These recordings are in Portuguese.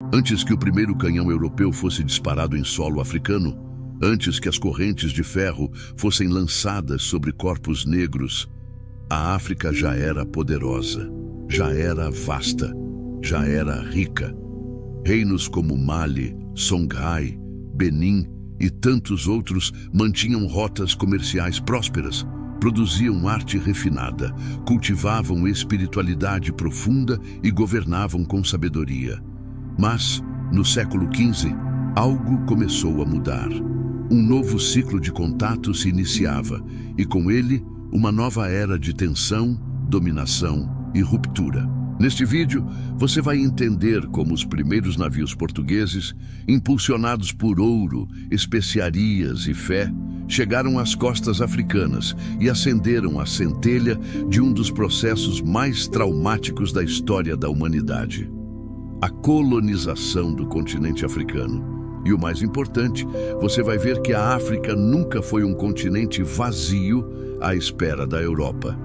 Antes que o primeiro canhão europeu fosse disparado em solo africano, antes que as correntes de ferro fossem lançadas sobre corpos negros, a África já era poderosa, já era vasta, já era rica. Reinos como Mali, Songhai, Benin e tantos outros mantinham rotas comerciais prósperas, produziam arte refinada, cultivavam espiritualidade profunda e governavam com sabedoria. Mas, no século XV, algo começou a mudar. Um novo ciclo de contato se iniciava, e com ele, uma nova era de tensão, dominação e ruptura. Neste vídeo, você vai entender como os primeiros navios portugueses, impulsionados por ouro, especiarias e fé, chegaram às costas africanas e acenderam a centelha de um dos processos mais traumáticos da história da humanidade: a colonização do continente africano. E o mais importante, você vai ver que a África nunca foi um continente vazio à espera da Europa.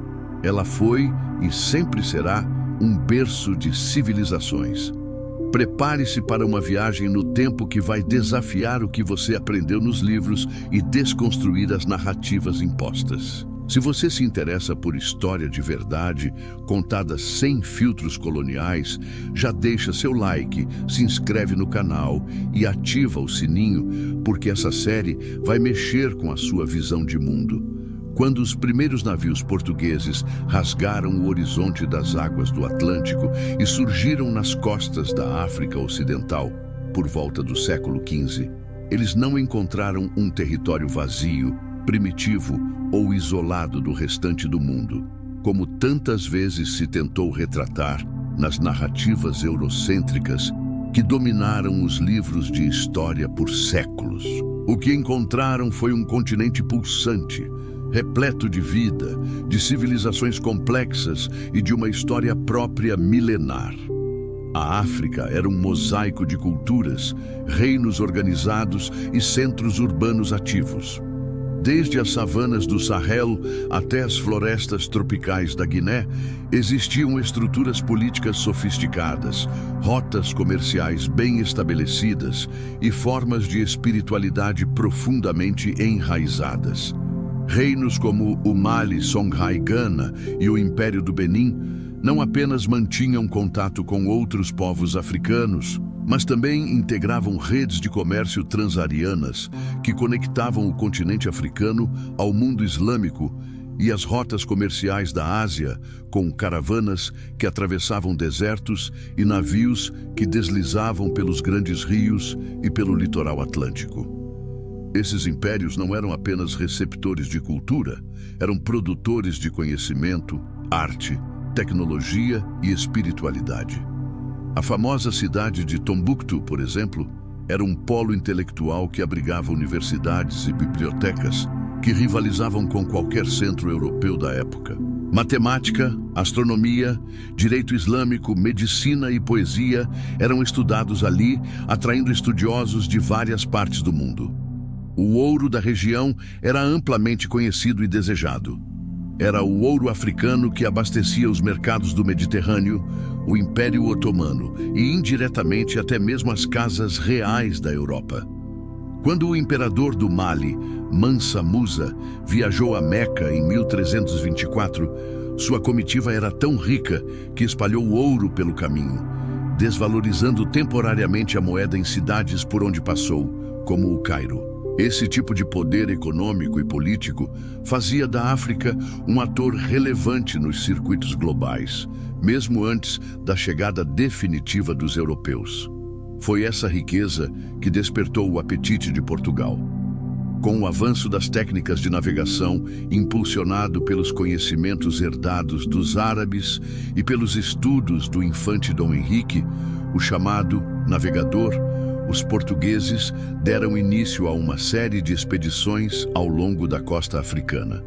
Ela foi e sempre será um berço de civilizações. Prepare-se para uma viagem no tempo que vai desafiar o que você aprendeu nos livros e desconstruir as narrativas impostas. Se você se interessa por história de verdade, contada sem filtros coloniais, já deixa seu like, se inscreve no canal e ativa o sininho, porque essa série vai mexer com a sua visão de mundo. Quando os primeiros navios portugueses rasgaram o horizonte das águas do Atlântico e surgiram nas costas da África Ocidental, por volta do século XV, eles não encontraram um território vazio, primitivo ou isolado do restante do mundo, como tantas vezes se tentou retratar nas narrativas eurocêntricas que dominaram os livros de história por séculos. O que encontraram foi um continente pulsante, repleto de vida, de civilizações complexas e de uma história própria milenar. A África era um mosaico de culturas, reinos organizados e centros urbanos ativos. Desde as savanas do Sahel até as florestas tropicais da Guiné, existiam estruturas políticas sofisticadas, rotas comerciais bem estabelecidas e formas de espiritualidade profundamente enraizadas. Reinos como o Mali, Songhai, Gana e o Império do Benin não apenas mantinham contato com outros povos africanos, mas também integravam redes de comércio transarianas que conectavam o continente africano ao mundo islâmico e as rotas comerciais da Ásia, com caravanas que atravessavam desertos e navios que deslizavam pelos grandes rios e pelo litoral atlântico. Esses impérios não eram apenas receptores de cultura, eram produtores de conhecimento, arte, tecnologia e espiritualidade. A famosa cidade de Tombuctu, por exemplo, era um polo intelectual que abrigava universidades e bibliotecas que rivalizavam com qualquer centro europeu da época. Matemática, astronomia, direito islâmico, medicina e poesia eram estudados ali, atraindo estudiosos de várias partes do mundo. O ouro da região era amplamente conhecido e desejado. Era o ouro africano que abastecia os mercados do Mediterrâneo, o Império Otomano e, indiretamente, até mesmo as casas reais da Europa. Quando o imperador do Mali, Mansa Musa, viajou a Meca em 1324, sua comitiva era tão rica que espalhou ouro pelo caminho, desvalorizando temporariamente a moeda em cidades por onde passou, como o Cairo. Esse tipo de poder econômico e político fazia da África um ator relevante nos circuitos globais, mesmo antes da chegada definitiva dos europeus. Foi essa riqueza que despertou o apetite de Portugal. Com o avanço das técnicas de navegação, impulsionado pelos conhecimentos herdados dos árabes e pelos estudos do infante Dom Henrique, o chamado navegador, os portugueses deram início a uma série de expedições ao longo da costa africana.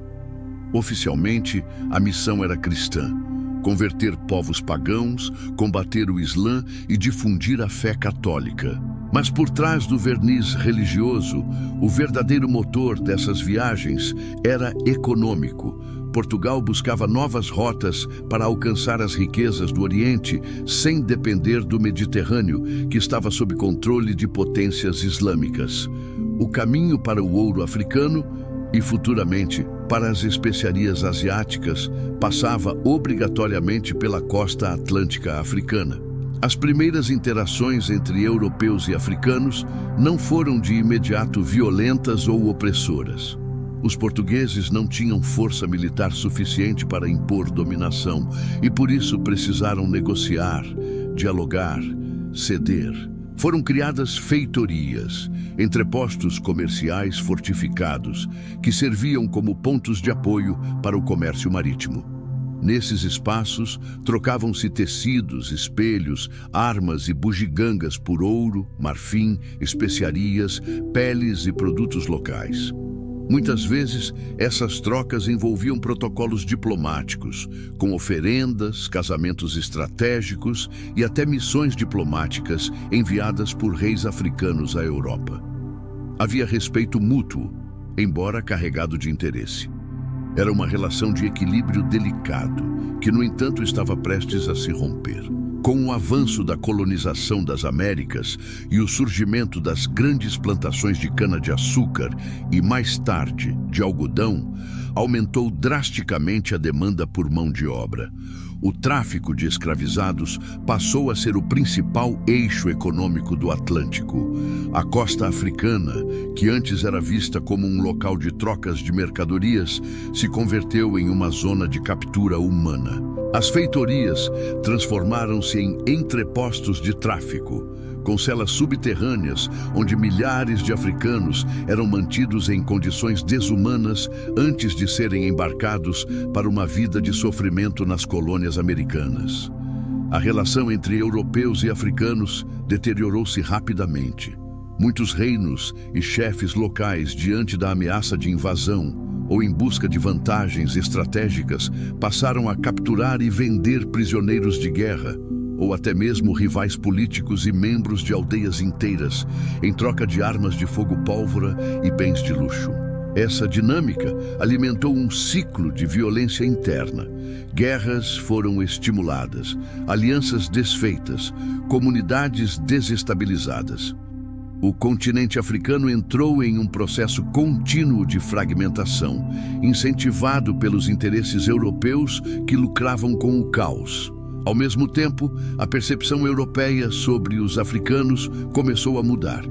Oficialmente, a missão era cristã: converter povos pagãos, combater o Islã e difundir a fé católica. Mas por trás do verniz religioso, o verdadeiro motor dessas viagens era econômico, Portugal buscava novas rotas para alcançar as riquezas do Oriente sem depender do Mediterrâneo, que estava sob controle de potências islâmicas. O caminho para o ouro africano e, futuramente, para as especiarias asiáticas passava obrigatoriamente pela costa atlântica africana. As primeiras interações entre europeus e africanos não foram de imediato violentas ou opressoras. Os portugueses não tinham força militar suficiente para impor dominação e por isso precisaram negociar, dialogar, ceder. Foram criadas feitorias, entrepostos comerciais fortificados, que serviam como pontos de apoio para o comércio marítimo. Nesses espaços, trocavam-se tecidos, espelhos, armas e bugigangas por ouro, marfim, especiarias, peles e produtos locais. Muitas vezes, essas trocas envolviam protocolos diplomáticos, com oferendas, casamentos estratégicos e até missões diplomáticas enviadas por reis africanos à Europa. Havia respeito mútuo, embora carregado de interesse. Era uma relação de equilíbrio delicado, que, no entanto, estava prestes a se romper. Com o avanço da colonização das Américas e o surgimento das grandes plantações de cana-de-açúcar e, mais tarde, de algodão, aumentou drasticamente a demanda por mão de obra. O tráfico de escravizados passou a ser o principal eixo econômico do Atlântico. A costa africana, que antes era vista como um local de trocas de mercadorias, se converteu em uma zona de captura humana. As feitorias transformaram-se em entrepostos de tráfico, com celas subterrâneas onde milhares de africanos eram mantidos em condições desumanas antes de serem embarcados para uma vida de sofrimento nas colônias americanas. A relação entre europeus e africanos deteriorou-se rapidamente. Muitos reinos e chefes locais, diante da ameaça de invasão ou em busca de vantagens estratégicas, passaram a capturar e vender prisioneiros de guerra, ou até mesmo rivais políticos e membros de aldeias inteiras, em troca de armas de fogo-pólvora e bens de luxo. Essa dinâmica alimentou um ciclo de violência interna. Guerras foram estimuladas, alianças desfeitas, comunidades desestabilizadas. O continente africano entrou em um processo contínuo de fragmentação, incentivado pelos interesses europeus que lucravam com o caos. Ao mesmo tempo, a percepção europeia sobre os africanos começou a mudar.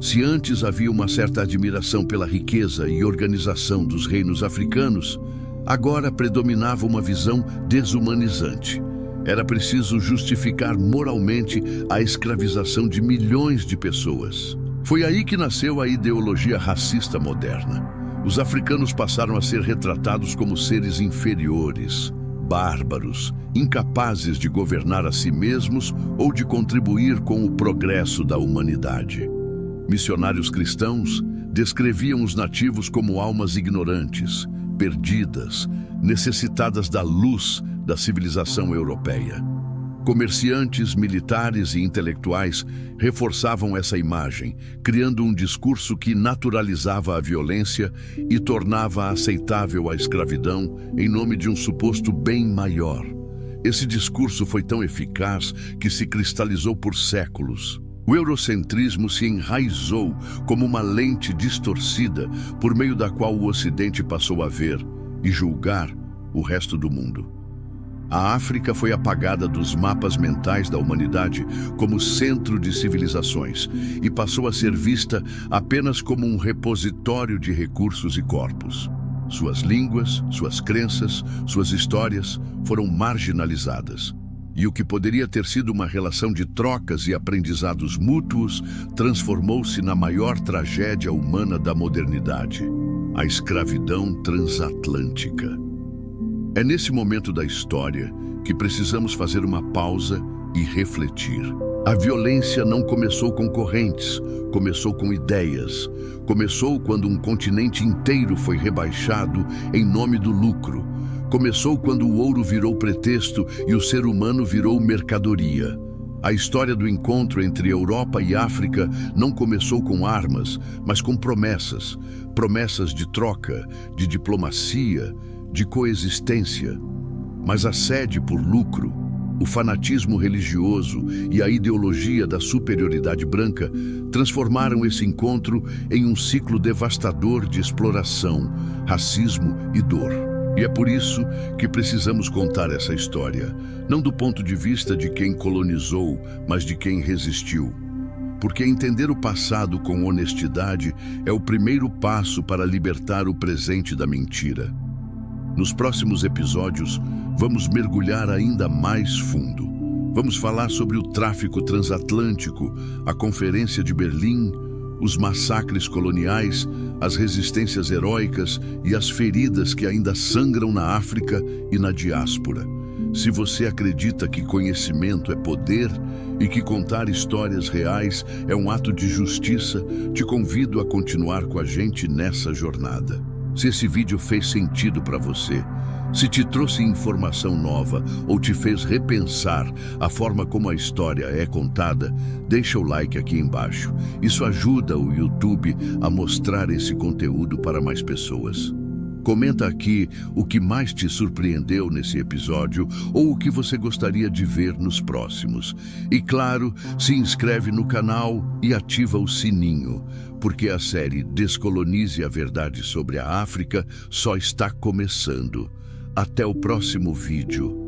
Se antes havia uma certa admiração pela riqueza e organização dos reinos africanos, agora predominava uma visão desumanizante. Era preciso justificar moralmente a escravização de milhões de pessoas. Foi aí que nasceu a ideologia racista moderna. Os africanos passaram a ser retratados como seres inferiores, bárbaros, incapazes de governar a si mesmos ou de contribuir com o progresso da humanidade. Missionários cristãos descreviam os nativos como almas ignorantes, perdidas, necessitadas da luz da civilização europeia. Comerciantes, militares e intelectuais reforçavam essa imagem, criando um discurso que naturalizava a violência e tornava aceitável a escravidão em nome de um suposto bem maior. Esse discurso foi tão eficaz que se cristalizou por séculos. O eurocentrismo se enraizou como uma lente distorcida por meio da qual o Ocidente passou a ver e julgar o resto do mundo. A África foi apagada dos mapas mentais da humanidade como centro de civilizações e passou a ser vista apenas como um repositório de recursos e corpos. Suas línguas, suas crenças, suas histórias foram marginalizadas. E o que poderia ter sido uma relação de trocas e aprendizados mútuos transformou-se na maior tragédia humana da modernidade: a escravidão transatlântica. É nesse momento da história que precisamos fazer uma pausa e refletir. A violência não começou com correntes, começou com ideias. Começou quando um continente inteiro foi rebaixado em nome do lucro. Começou quando o ouro virou pretexto e o ser humano virou mercadoria. A história do encontro entre Europa e África não começou com armas, mas com promessas. Promessas de troca, de diplomacia, de coexistência, mas a sede por lucro, o fanatismo religioso e a ideologia da superioridade branca transformaram esse encontro em um ciclo devastador de exploração, racismo e dor. E é por isso que precisamos contar essa história, não do ponto de vista de quem colonizou, mas de quem resistiu. Porque entender o passado com honestidade é o primeiro passo para libertar o presente da mentira. Nos próximos episódios, vamos mergulhar ainda mais fundo. Vamos falar sobre o tráfico transatlântico, a Conferência de Berlim, os massacres coloniais, as resistências heróicas e as feridas que ainda sangram na África e na diáspora. Se você acredita que conhecimento é poder e que contar histórias reais é um ato de justiça, te convido a continuar com a gente nessa jornada. Se esse vídeo fez sentido para você, se te trouxe informação nova ou te fez repensar a forma como a história é contada, deixa o like aqui embaixo. Isso ajuda o YouTube a mostrar esse conteúdo para mais pessoas. Comenta aqui o que mais te surpreendeu nesse episódio ou o que você gostaria de ver nos próximos. E claro, se inscreve no canal e ativa o sininho, porque a série Descolonize a Verdade sobre a África só está começando. Até o próximo vídeo.